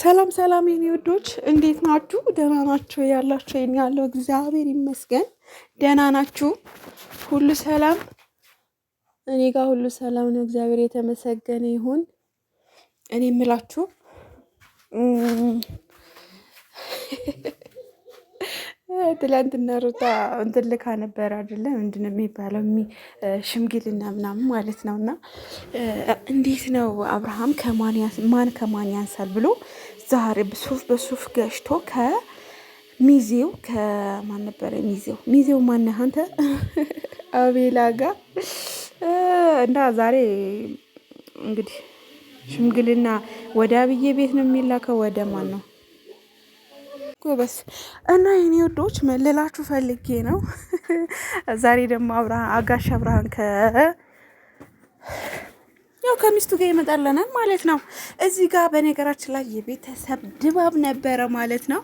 ሰላም ሰላም የኔ ወዶች እንዴት ናችሁ? ደህና ናችሁ? ያላችሁ የኔ ያለው እግዚአብሔር ይመስገን ደህና ናችሁ? ሁሉ ሰላም እኔ ጋር ሁሉ ሰላም ነው። እግዚአብሔር የተመሰገነ ይሁን። እኔ የምላችሁ ትላንትና ሩታ እንትን ልካ ነበር አይደለ? ምንድነው የሚባለው ሽምግልና ምናምን ማለት ነው። እና እንዴት ነው አብርሃም ማን ከማን ያንሳል ብሎ ዛሬ ሱፍ በሱፍ ገሽቶ ከሚዜው ከማን ነበረ ሚዜው ማነህ አንተ አቤላ ጋር እና ዛሬ እንግዲህ ሽምግልና ወደ አብዬ ቤት ነው የሚላከው። ወደ ማን ነው ጎበስ? እና የኔ ወዶች መልላችሁ ፈልጌ ነው። ዛሬ ደግሞ አጋሽ አብርሃም ከሚስቱ ጋር ይመጣልናል ማለት ነው። እዚህ ጋር በነገራችን ላይ የቤተሰብ ድባብ ነበረ ማለት ነው።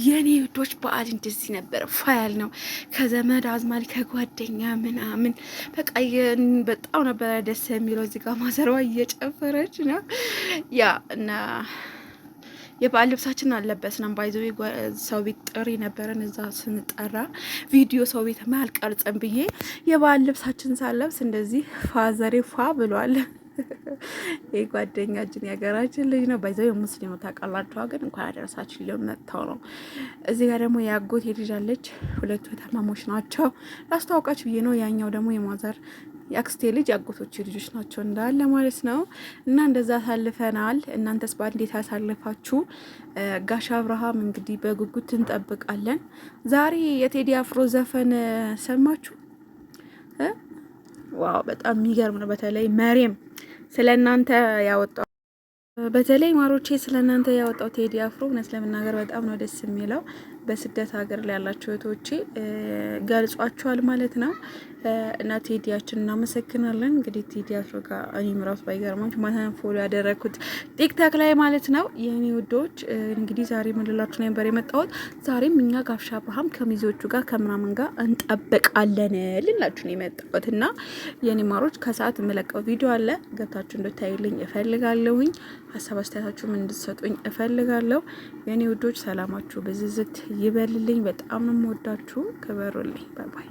የኔ ወዶች በዓል እንደዚህ ነበረ ፋያል ነው። ከዘመድ አዝማድ ከጓደኛ ምናምን በቃ በጣም ነበረ ደስ የሚለው። እዚህ ጋር ማዘርዋ እየጨፈረች ነው ያ እና የበዓል ልብሳችን አለበስንም ባይዘው ሰው ቤት ጥሪ ነበረን። እዛ ስንጠራ ቪዲዮ ሰው ቤት ማልቀርጽም ብዬ የበዓል ልብሳችን ሳለብስ እንደዚህ ፋዘሬ ፋ ብሏል። የጓደኛችን የሀገራችን ልጅ ነው ባይዘው የሙስሊም ታውቃላችሁ። ግን እንኳን አደረሳችሁ ሊመጣው ነው። እዚህ ጋር ደግሞ ያጎት ልጅ አለች። ሁለቱ ተማሞች ናቸው። ላስተዋውቃችሁ ብዬ ነው። ያኛው ደግሞ የማዘር የአክስቴ ልጅ ያጎቶች ልጆች ናቸው እንዳለ ማለት ነው። እና እንደዛ አሳልፈናል። እናንተስ በእንዴት አሳልፋችሁ? ጋሽ አብርሃም እንግዲህ በጉጉት እንጠብቃለን። ዛሬ የቴዲ አፍሮ ዘፈን ሰማችሁ? ዋው በጣም የሚገርም ነው። በተለይ መሬም ስለ እናንተ ያወጣው በተለይ ማሮቼ ስለ እናንተ ያወጣው ቴዲ አፍሮ እውነት ለመናገር በጣም ነው ደስ የሚለው። በስደት ሀገር ላይ ያላችሁ እህቶቼ ገልጿቸዋል ማለት ነው። እና ቴዲያችን እናመሰግናለን። እንግዲህ ቴዲ አፍሮ ጋር እኔም ራሱ ባይገርማችሁ ማታን ፎሎ ያደረኩት ቲክታክ ላይ ማለት ነው። የኔ ውዶች እንግዲህ ዛሬ ምንላችሁ ነበር የመጣሁት። ዛሬም እኛ ጋሽ አብርሃም ከሚዜዎቹ ጋር ከምናምን ጋር እንጠብቃለን ልላችሁ ነው የመጣሁት። እና የኔ ማሮች ከሰዓት የምለቀው ቪዲዮ አለ ገብታችሁ እንድታዩልኝ እፈልጋለሁኝ። ሀሳብ አስተያየታችሁም እንድትሰጡኝ እፈልጋለሁ። የኔ ውዶች ሰላማችሁ ብዝዝት ይበልልኝ። በጣም ነው የምወዳችሁ። ክበሩልኝ። ባይ ባይ።